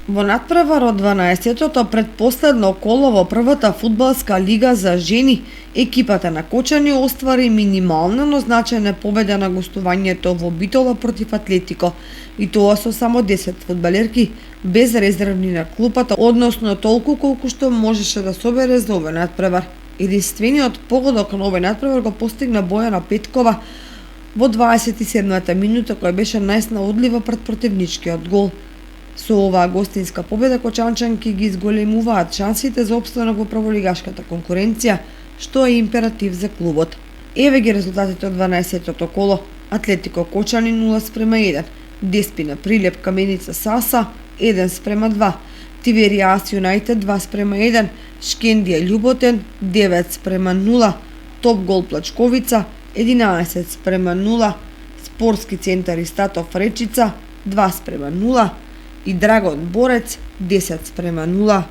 Во натпревар од 12-тото предпоследно коло во првата фудбалска лига за жени, екипата на Кочани оствари минимална, но значајна победа на гостувањето во Битола против Атлетико, и тоа со само 10 фудбалерки без резервни на клупата, односно толку колку што можеше да собере за овој натпревар. Единствениот погодок на овој натпревар го постигна Бојана Петкова во 27-та минута, која беше најснаодлива пред противничкиот гол. Со оваа гостинска победа кочанчанки ги изголемуваат шансите за опстанок во прволигашката конкуренција, што е императив за клубот. Еве ги резултатите од 12-тото коло. Атлетико Кочани 0:1, Деспина Прилеп Каменица Саса 1:2, Тиверијас Юнајтед 2:1, Шкендија Љуботен 9:0, Топ Гол Плачковица 11:0, Спортски центар Истатов Речица 2:0 и Драгон Борец 10:0.